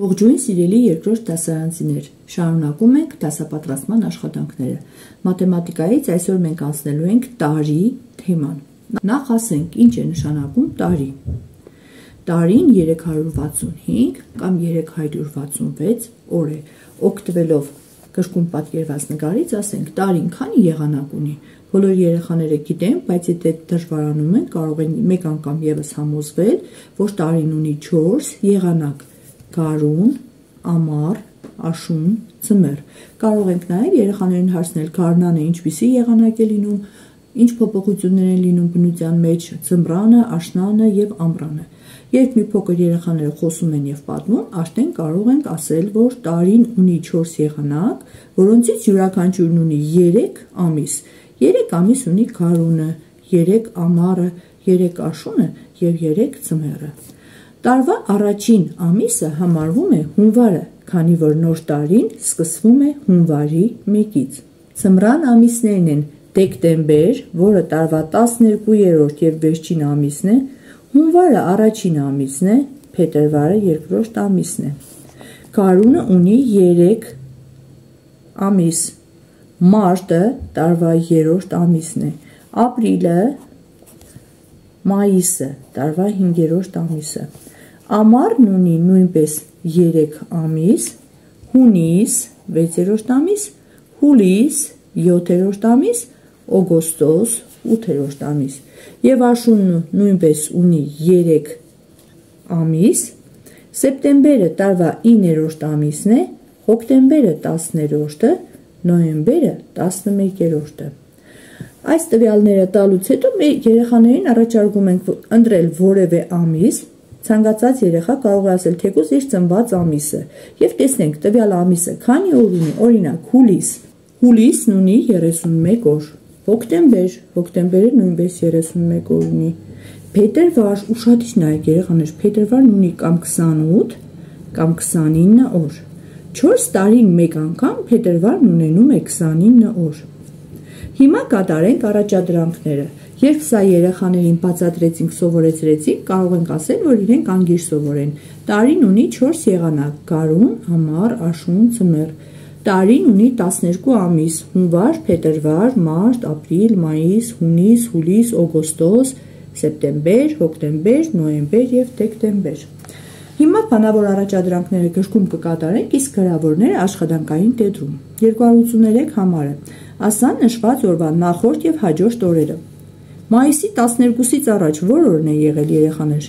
Ողջույն սիրելի երկրորդ դասարանցիներ, շարունակում ենք դասապատրաստման աշխատանքները։ Մաթեմատիկայից այսօր մենք անցնելու ենք տարի թեման։ Նախ ասենք, ինչ է նշանակում տարի։ Տարին 365 կամ 366 օր է։ Օգտվելով գրքում պատկերված նկարից ասենք, տարին քանի եղանակ ունի։ Բոլոր երեխաները գիտեն, բայց եթե դժվարանում են, կարող են մեկ անգամ եւս համոզվել, որ տարին ունի 4 եղանակ։ Գարուն, ամառ, աշուն, ձմեռ։ Կարող ենք նաև երեխաներին հարցնել գարնանը ինչպիսի եղանակ է լինում, ինչ փոփոխություններ են լինում բնության մեջ, ձմռանը, աշնանը եւ ամռանը։ Երբ մի փոքր երեխաները խոսում են եւ պատմում, արդեն կարող ենք ասել, որ տարին ունի 4 եղանակ, որոնցից յուրաքանչյուրն ունի 3 ամիս։ 3 ամիս ունի գարունը, 3 ամառը, 3 աշունը եւ 3 ձմեռը։ Տարվա առաջին ամիսը համարվում է հունվարը, քանի որ նոր տարին սկսվում է հունվարի 1-ից։ Ձմռան ամիսներն են դեկտեմբեր, որը տարվա 12-րդ եւ վերջին ամիսն է, հունվարը առաջին ամիսն է, փետրվարը երկրորդ ամիսն է։ Գարունը ունի 3 ամիս, մարտը տարվա 3-րդ ամիսն է, ապրիլը, մայիսը տարվա 5-րդ ամիսը։ Ամառն ունի նույնպես 3 ամիս, հունիս 6-րդ ամիս, հուլիս 7-րդ ամիս, օգոստոս 8-րդ ամիս։ Եվ աշունը նույնպես ունի 3 ամիս, սեպտեմբերը տարվա 9-րդ ամիսն է, հոկտեմբերը 10-րդը, նոյեմբերը 11-րդը։ Այս տվյալները տալուց հետո մեր երեխաներին առաջարկում ենք ընտրել որևէ ամիս, ցանկացած երեխա կարող է ասել թեկուզ իր ծնված ամիսը եւ տեսնենք տվյալ ամիսը քանի օր ունի, օրինակ հուլիս։ Հուլիսն ունի 31 օր, հոկտեմբերը նույնպես 31 օր ունի, փետրվար, ուշադիր նայեք երեխաներ, փետրվարն ունի կամ 28 կամ 29 օր։ 4 տարին մեկ անգամ փետրվարն ունենում է 29 օր։ Հիմա կատարենք առաջադրանքները։ Երբ սա երեխաներին բացատրեցինք, սովորեցրեցինք, կարող ենք ասել, որ իրենք անգիր սովորեն։ Տարին ունի 4 եղանակ՝ գարուն, ամառ, աշուն, ձմեռ։ Տարին ունի 12 ամիս՝ հունվար, փետրվար, մարտ, ապրիլ, մայիս, հունիս, հուլիս, օգոստոս, սեպտեմբեր, հոկտեմբեր, նոյեմբեր եւ դեկտեմբեր։ Հիմա բանավոր առաջադրանքները գրքում կկատարենք, իսկ գրավորները աշխատանքային տետրում։ 283 համարը։ Ասան նշված օրվա նախորդ եւ հաջորդ օրերը։ Մայիսի 12-ից առաջ որ օրն է եղել երեխաներ։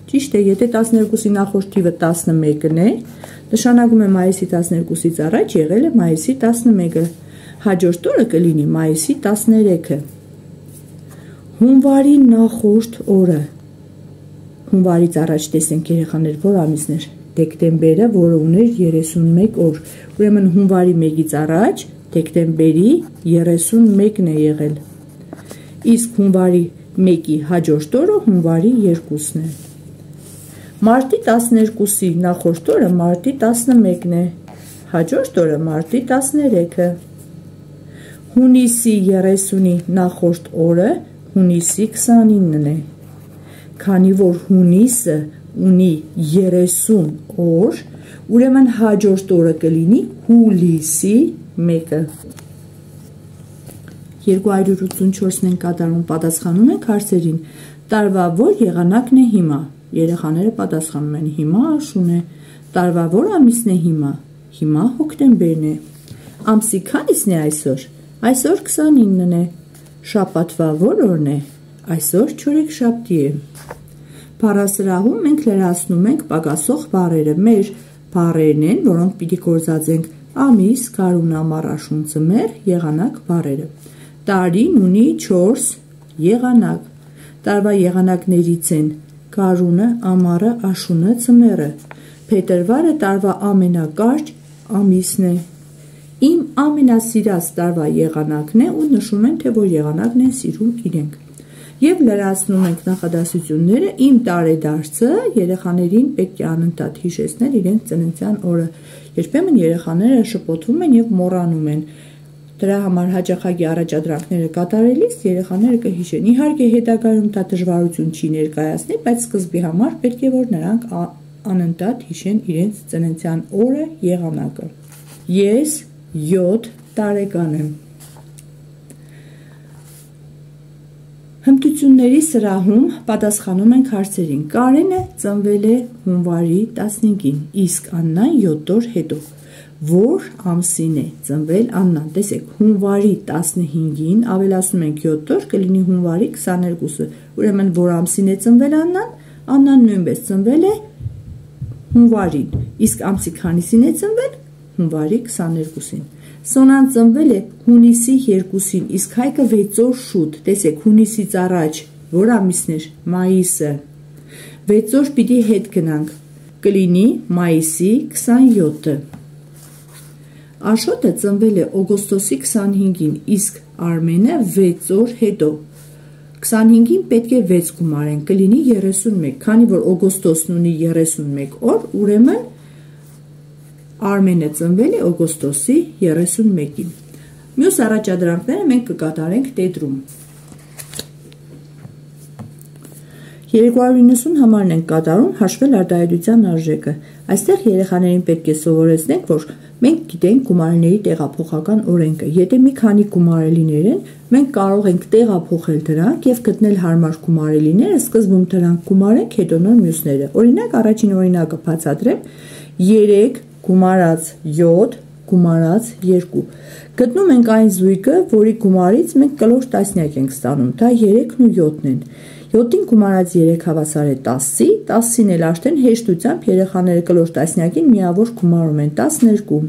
Ճիշտ է, եթե 12-ի նախորդ թիվը 11-ն է, նշանակում է մայիսի 12-ից առաջ եղել է մայիսի 11-ը։ Հաջորդ օրը կլինի մայիսի 13-ը։ Հունվարի նախորդ օրը։ Հունվարից առաջ տեսենք երեխաներ որ ամիսն էր։ Դեկտեմբերը, որը ուներ 31 օր։ Ուրեմն հունվարի 1-ից առաջ դեկտեմբերի 31-ն է եղել։ Իսկ հունվարի 1-ի հաջորդ օրը հունվարի 2-ն է։ Մարտի 12-ի նախորդ օրը մարտի 11-ն է, հաջորդ օրը մարտի 13-ը։ Հունիսի 30-ի նախորդ օրը հունիսի 29-ն է։ Քանի որ հունիսը ունի 30 օր, ուրեմն հաջորդ օրը կլինի հուլիսի 1-ը։ 284-ն են կատարում, պատասխանում ենք հարցերին։ Տարվա որ եղանակն է հիմա։ Երեխաները պատասխանում են հիմա աշուն է։ Տարվա որ ամիսն է հիմա։ Հիմա հոկտեմբերն է։ Ամսի քանիսն է այսօր։ Այսօր 29-ն է։ Շաբաթվա որ օրն է։ Այսօր չորեքշաբթի է։ Բառասրահում մենք լրացնում ենք պակասող բառերը։ Մեր բառերն են, որոնք պիտի գործածենք ամիս, գարուն, ամառ, աշուն, ձմեռ, եղանակ բառերը։ Տարին ունի 4 եղանակ։ Տարվա եղանակներից են գարունը, ամառը, աշունը, ձմեռը։ Փետրվարը տարվա ամենակարճ ամիսն է։ Իմ ամենասիրած տարվա եղանակն է ու նշում են, թե որ եղանակն են սիրում իրենք։ Եվ լրացնում ենք նախադասությունները իմ տարեդարձը երեխաներին պետք է անընդհատ հիշեցնել իրենց ծննդյան օրը։ Երբեմն երեխաները շփոթվում են եւ մոռանում են։ Դրա համար հաճախակի առաջադրանքները կատարելիս երեխաները կհիշեն։ Իհարկե հետագայում դա դժվարություն չի ներկայացնի, բայց սկզբի համար պետք է որ նրանք անընդհատ հիշեն իրենց ծննդյան օրը, եղանակը։ Ես 7 տարեկան եմ։ Հմտությունների սրահում պատասխանում ենք հարցերին։ Կարենը ծնվել է հունվարի 15-ին, իսկ Աննան 7 օր հետո։ Որ ամսին է ծնվել Աննան։ Տեսեք, հունվարի 15-ին ավելացնում ենք 7 օր, կլինի հունվարի 22-ը։ Ուրեմն որ ամսին է ծնվել Աննան, Աննան նույնպես ծնվել է հունվարին, իսկ ամսի քանիսին է ծնվել հունվարի 22-ին։ Սոնան ծնվել է հունիսի 2-ին, իսկ Հայկը 6 օր շուտ։ Տեսեք, հունիսից առաջ որ ամիսն էր, մայիսը։ 6 օր պիտի հետ գնանք, կլինի մայիսի 27-ը։ Աշոտը ծնվել է օգոստոսի 25-ին, իսկ Արմենը 6 օր հետո։ 25-ին պետք է 6 գումարենք, կլինի 31, քանի որ օգոստոսն ունի 31 օր, ուրեմն Արմենը ծնվել է օգոստոսի 31-ին։ Մյուս առաջադրանքները մենք կկատարենք տետրում։ 290 համարն ենք կատարում հաշվել արտահայտության արժեքը։ Այստեղ երեխաներին պետք է սովորեցնենք, որ մենք գիտենք գումարների տեղափոխական օրենքը։ Եթե մի քանի գումարելիներ են, մենք կարող ենք տեղափոխել դրանք եւ գտնել հարմար գումարելիները, սկզբում դրանք գումարենք, հետո նոր մյուսները։ Օրինակ, առաջին օրինակը բացատրեմ՝ 3 գումարած 7 գումարած 2։ Գտնում ենք այն զույգը, որի գումարից մենք կլոր տասնյակ ենք ստանում, դա 3-ն ու 7-ն են։ 7-ին գումարած 3 հավասար է 10-ի, 10-ին էլ արդեն հեշտությամբ երեխաները կլոր տասնյակին միավոր գումարում են 12։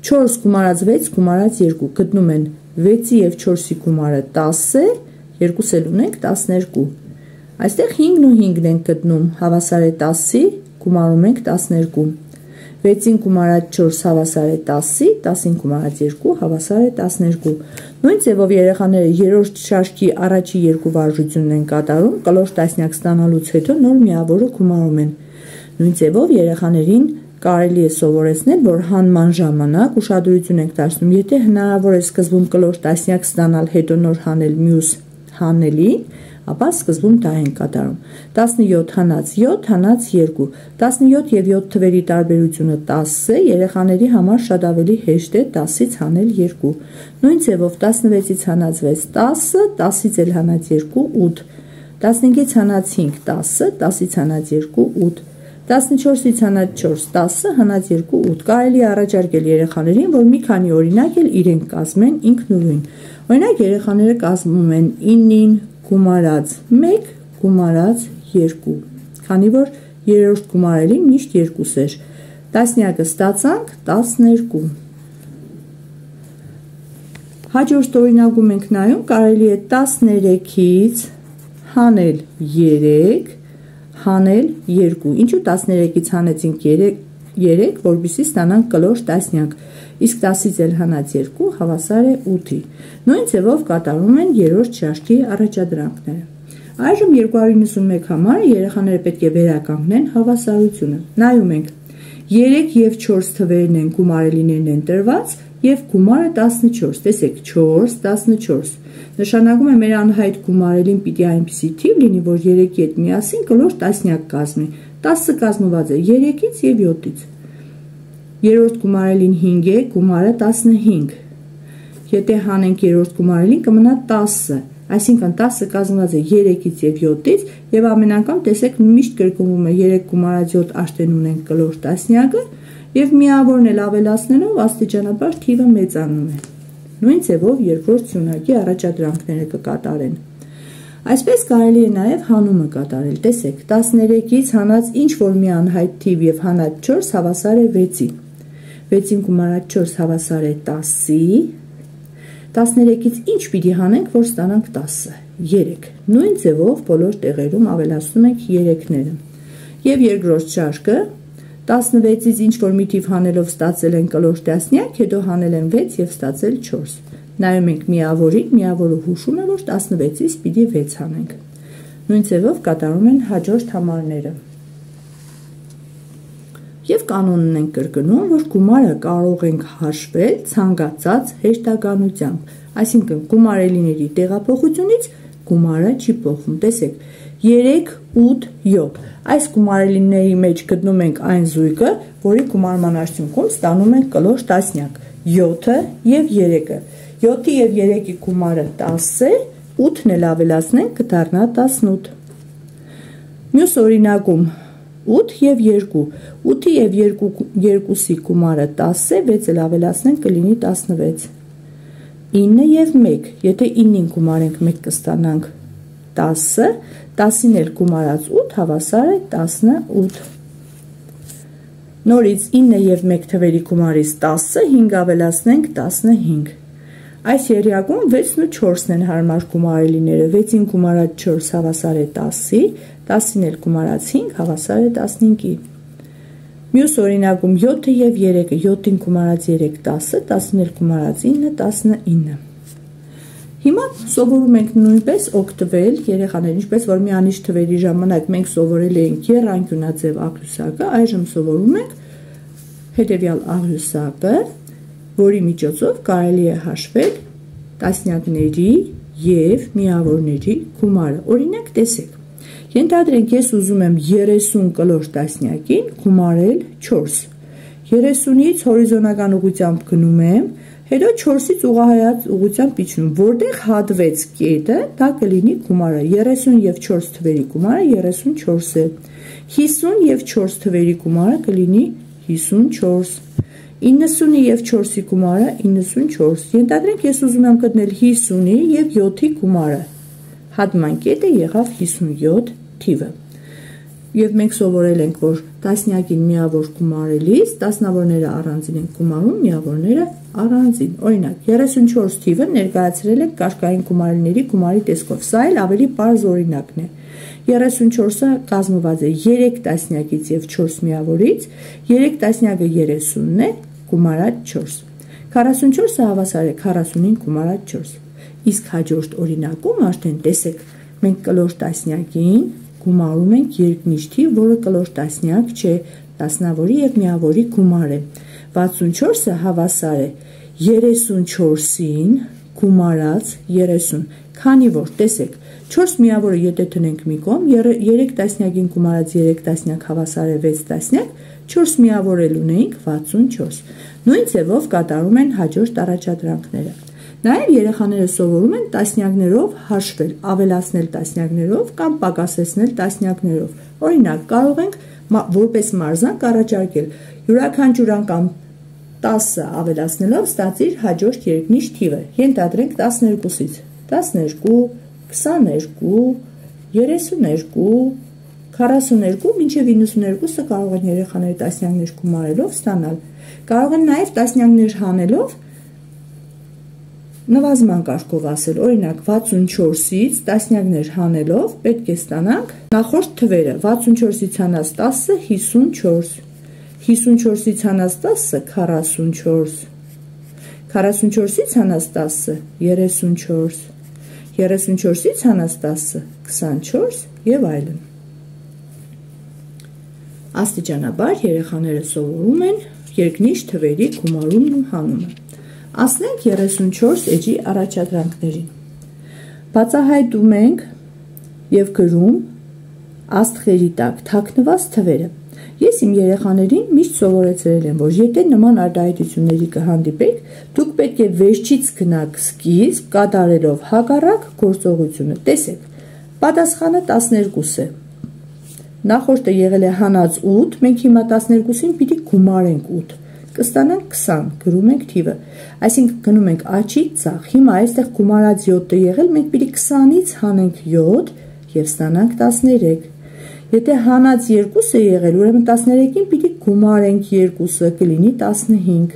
4 գումարած 6 գումարած 2, գտնում են 6-ի և 4-ի գումարը 10 է, 2 էլ ունենք 12։ Այստեղ 5-ն ու 5-ն ենք գտնում, հավասար է 10-ի, գումարում ենք 12։ 6-ին գումարած 4 հավասար է 10-ի, 10-ին գումարած 2 հավասար է 12։ Նույն ձևով երեխաները երրորդ շարքի առաջի երկու վարժությունն են կատարում, կլոր տասնյակ ստանալուց հետո նոր միավորը գումարում են։ Նույն ձևով երեխաներին կարելի է սովորեցնել, որ հանման ժամանակ ուշադրություն ենք դարձնում, եթե հնարավոր է սկզբում կլոր տասնյակ ստանալ, հետո նոր հանել մյուս հանելին, ապա սկզբում դա ենք կատարում։ 17 հանած 7 հանած 2, 17 և 7 թվերի տարբերությունը 10 է, երեխաների համար շատ ավելի հեշտ է 10-ից հանել 2։ Նույն ձևով 16-ից հանած 6 10, 10-ից էլ հանած 2 8, 15-ից հանած 5 10, 10-ից հանած 2 8, 14-ից հանած 4 10, հանած 2 8։ Կարելի է առաջարկել երեխաներին, որ մի քանի օրինակ էլ իրենք կազմեն ինքնուրույն։ Օրինակ երեխաները կազմում են 9-ին գումարած 1 գումարած 2, քանի որ երրորդ գումարելին միշտ 2 էր։ Տասնյակը ստացանք 12։ Հաջորդ օրինակում ենք նայում, կարելի է 13-ից հանել 3, հանել 2։ Ինչու 13-ից հանեցինք 3, որպեսզի ստանանք կլոր տասնյակ, իսկ 10-ից էլ հանած 2 հավասար է 8-ի։ Նույն ձևով կատարում են երրորդ շարքի առաջադրանքները։ Այժմ 291 համարը երեխաները պետք է վերականգնեն հավասարությունը։ Նայում ենք, 3 և 4 թվերն են գումարելիներն են տրված և գումարը 14, տեսեք 4, 14, նշանակում է մեր անհայտ գումարելին պիտի այնպիսի թիվ լինի, որ 3-ի հետ միասին կլոր տասնյակ կազմի, 10-ը կազմված է 3-ից և 7-ից, երրորդ գումարելին 5 է, գումարը 15, եթե հանենք երրորդ գումարելին կմնա 10-ը, այսինքն 10-ը կազմված է 3-ից և 7-ից և ամեն անգամ տեսեք միշտ կրկնվում է 3 գումարած 7 արդեն ունենք կլոր տասնյակը և միավորն էլ ավելացնելով աստիճանաբար թիվը մեծանում է։ Նույն ձևով երկրորդ սյունակի առաջադրանքները կկատարեն։ Այսպես կարելի է նաև հանումը կատարել, տեսեք 13-ից հանած ինչ-որ մի անհայտ թիվ և հանած 4 հավասար է 6-ի, 6-ին գումարած 4 հավասար է 10-ի, 13-ից ինչ պիտի հանենք, որ ստանանք 10-ը, 3, նույն ձևով բոլոր տեղերում ավելացնում ենք 3-ները։ Եվ երկրորդ շարքը 16-ից ինչ-որ մի թիվ հանելով ստացել են կլոր տասնյակ, հետո հանել են 6 և ստացել 4։ Նայում ենք միավորին, միավորը հուշում է, որ 16-ից պիտի 6 հանենք։ Նույն ձևով կատարում են հաջորդ համարները։ Եվ կանոնն ենք կրկնում, որ գումարը կարող ենք հաշվել ցանկացած հեշտականությամբ, այսինքն գումարելիների տեղափոխությունից գումարը չի փոխվում։ Տեսեք, 3, 8, 7։ Այս գումարելիների մեջ գտնում ենք այն զույգը, որի գումարման արդյունքում ստանում ենք կլոր տասնյակ, 7-ը և 3-ը։ 7-ի և 3-ի գումարը 10 է, 8-ն էլ ավելացնենք կդառնա 18։ Մյուս օրինակում 8 և 2, 8-ի և 2-ի գումարը 10 է, 6 էլ ավելացնենք կլինի 16։ 9 և 1, եթե 9-ին գումարենք 1 կստանանք 10-ը, 10-ին էլ գումարած 8 հավասար է 18։ Նորից 9 և 1 թվերի գումարից 10-ը, 5 ավելացնենք 15։ Այս եռյակում 6-ն ու 4-ն են հարմար գումարելիները, 6-ին գումարած 4 հավասար է 10-ի, 10-ին էլ գումարած 5 հավասար է 15-ի։ Մյուս օրինակում 7-ը և 3-ը, 7-ին գումարած 3 10-ը, 10-ին էլ գումարած 9 19։ Հիմա սովորում ենք նույնպես օգտվել երեխաներ, ինչպես որ մի անիչ թվերի ժամանակ մենք սովորել էինք եռանկյունաձև աղյուսակը, այժմ սովորում ենք հետևյալ աղյուսակը, որի միջոցով կարելի է հաշվել տասնյակների և միավորների գումարը։ Օրինակ տեսեք, ենթադրենք ես ուզում եմ 30 կլոր տասնյակին գումարել 4, 30-ից հորիզոնական ուղղությամբ գնում եմ, հետո 4-ից ուղղահայաց ուղղությամբ իջնում, որտեղ հատվեց կետը, դա կլինի գումարը, 30 և 4 թվերի գումարը 34 է, 50 և 4 թվերի գումարը կլինի 54, 90-ի և 4-ի գումարը 94, ենթադրենք ես ուզում եմ գտնել 50-ի և 7-ի գումարը, հատման կետը եղավ 57 թիվը։ Եվ մենք սովորել ենք, որ տասնյակին միավոր գումարելիս տասնավորները առանձին են գումարում, միավորները առանձին։ Օրինակ 34 թիվը ներկայացրել ենք կարգային գումարելիների գումարի տեսքով, սա էլ ավելի պարզ օրինակն է։ 34-ը կազմված է 3 տասնյակից և 4 միավորից, 3 տասնյակը 30-ն է, գումարած 4։ 44-ը հավասար է 40-ին գումարած 4։ Իսկ հաջորդ օրինակում արդեն տեսեք, մենք կլոր տասնյակին գումարում ենք երկնիշ թիվ, որը կլոր տասնյակ չէ, տասնավորի և միավորի գումար է։ 64-ը հավասար է 34-ին գումարած 30, քանի որ տեսեք, 4 միավորը եթե տնենք մի կողմ, 3 տասնյակին գումարած 3 տասնյակ հավասար է 6 տասնյակ, 4 միավոր էլ ունեինք 64։ Նույն ձևով կատարում են հաջորդ առաջադրանքները։ Նաև երեխաները սովորում են տասնյակներով հաշվել, ավելացնել տասնյակներով կամ պակասեցնել տասնյակներով։ Օրինակ, կարող ենք որպես մարզանք առաջարկել յուրաքանչյուր անգամ 10-ը ավելացնելով ստացիր հաջորդ երկնիշ թիվը։ Ենթադրենք 12-ից 12, 22, 32, 42 մինչև 92-ը կարող են երեխաները տասնյակներ գումարելով ստանալ։ Կարող են նաև տասնյակներ հանելով նվազման կարգով ասել, օրինակ 64-ից տասնյակներ հանելով պետք է ստանանք նախորդ թվերը, 64-ից հանած 10-ը 54, 54-ից հանած 10-ը 44, 44-ից հանած 10-ը 34, 34-ից հանած 10-ը 24 և այլն։ Աստիճանաբար երեխաները սովորում են երկնիշ թվերի գումարումն ու հանումը։ Ասենք 34 էջի առաջադրանքներին։ Բացահայտում ենք և գրում աստղերի տակ թաքնված թվերը։ Ես իմ երեխաներին միշտ սովորեցրել եմ, որ եթե նման արտահայտությունների կհանդիպեք, դուք պետք է վերջից գնաք սկիզբ, կատարելով հակառակ գործողությունը։ Տեսեք, պատասխանը 12 է։ Նախորդը եղել է հանած 8, մենք հիմա 12-ին պիտի գումարենք 8։ Կստանանք 20, գրում ենք թիվը, այսինքն գնում ենք աչից ձախ, հիմա այստեղ գումարած 7-ը եղել, մենք պիտի 20-ից հանենք 7 և ստանանք 13, եթե հանած 2-ը եղել, ուրեմն 13-ին պիտի գումարենք 2-ը, կլինի 15,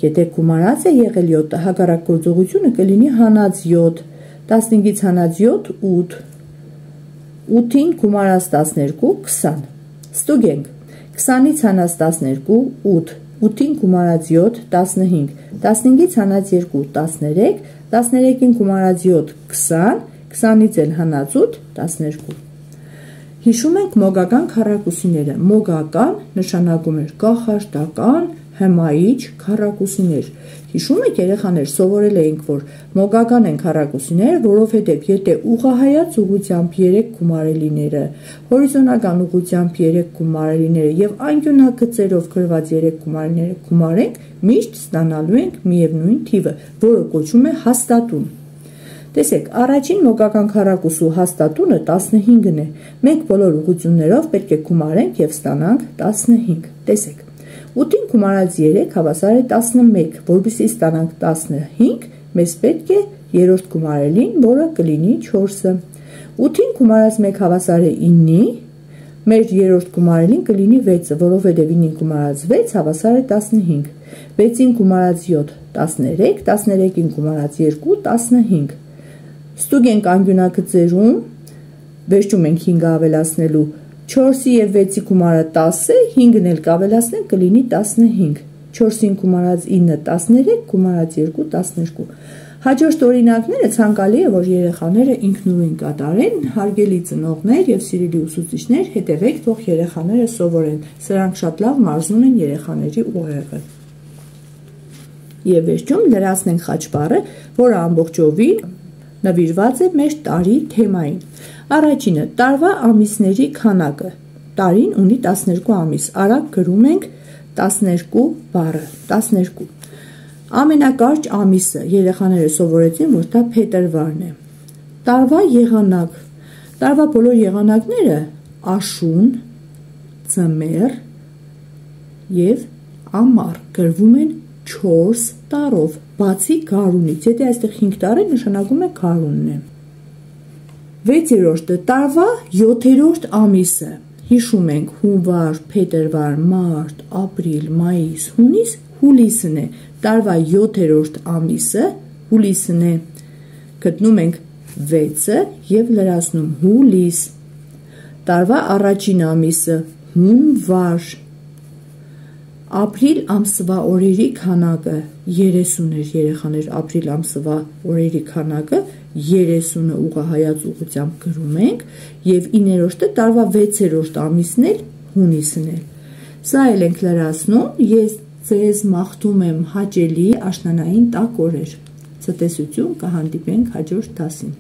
եթե գումարած է եղել 7-ը, հակառակ գործողությունը կլինի հանած 7, 15-ից հանած 7, 8, 8-ին գումարած 12, 20, ստուգենք, 20-ից հանած 12, 8, 8-ին գումարած 7, 15, 15-ից հանած 2, 13, 13-ին գումարած 7, 20, 20-ից էլ հանած 8, 12։ Հիշում ենք մոգական քառակուսիները, մոգական նշանակում էր կախարդական, հմայիչ քառակուսիներ։ Հիշում եք երեխաներ, սովորել էինք, որ մոգական են քառակուսիները, որովհետև եթե ուղղահայաց ուղղությամբ 3 գումարելիները, հորիզոնական ուղղությամբ 3 գումարելիները եւ անկյունագծերով գրված 3 գումարելիները գումարենք, միշտ ստանալու ենք միևնույն թիվը, որը կոչվում է հաստատուն։ Տեսեք, առաջին մոգական քառակուսու հաստատունը 15-ն է։ Մենք բոլոր ուղղություններով պետք է գումարենք եւ ստանանք 15։ Տեսեք, 8-ին գումարած 3 հավասար է 11, որովհետեւ ստանանք 15, մեզ պետք է երրորդ գումարելին, որը կլինի 4-ը։ 8-ին գումարած 1 հավասար է 9-ի, մեր երրորդ գումարելին կլինի 6-ը, որովհետեւ 9-ին գումարած 6 հավասար է 15, 6-ին գումարած 7 13, 13-ին գումարած 2 15։ Ստուգ ենք անկյունագծերում, վերջում ենք 5-ը ավելացնելու, 4-ի եւ 6-ի գումարը 10 է, 5-ն էլ կավելացնենք կլինի 15, 4-ին գումարած 9 13, գումարած 2 12։ Հաջորդ օրինակները ցանկալի է, որ երեխաները ինքնուրույն կատարեն, հարգելի ծնողներ եւ սիրելի ուսուցիչներ, հետևեք, թող երեխաները սովորեն, սրանք շատ լավ մարզում են երեխաների ուղեղը։ Եվ վերջում լրացնենք խաչբառը, որը ամբողջովին նվիրված է մեր տարի թեմային։ Առաջինը՝ տարվա ամիսների քանակը։ Տարին ունի 12 ամիս։ Արագ գրում ենք 12 բառը։ 12։ Ամենակարճ ամիսը երեխաները սովորեցին, որ դա փետրվարն է։ Տարվա եղանակ։ Տարվա բոլոր եղանակները աշուն, ձմեռ եւ ամառ գրվում են 4 տարով, բացի գարունից։ Եթե այստեղ 5 տար է, նշանակում է գարունն է։ 6-րդը տարվա 7-րդ ամիսը։ Հիշում ենք հունվար, փետրվար, մարտ, ապրիլ, մայիս, հունիս, հուլիսն է։ Տարվա 7-րդ ամիսը հուլիսն է։ Գտնում ենք 6-ը եւ լրացնում հուլիս։ Տարվա առաջին ամիսը հունվար։ Ապրիլ ամսվա օրերի քանակը 30 էր, երեխաներ, ապրիլ ամսվա օրերի քանակը 30-ը ուղղահայաց ուղղությամբ գրում ենք եւ 9-րդը տարվա 6-րդ ամիսն էլ հունիսն է։ Սա էլ ենք լրացնում, ես ձեզ մաղթում եմ հաճելի աշնանային տաք օրեր։ Ցտեսություն, կհանդիպենք հաջորդ դասին։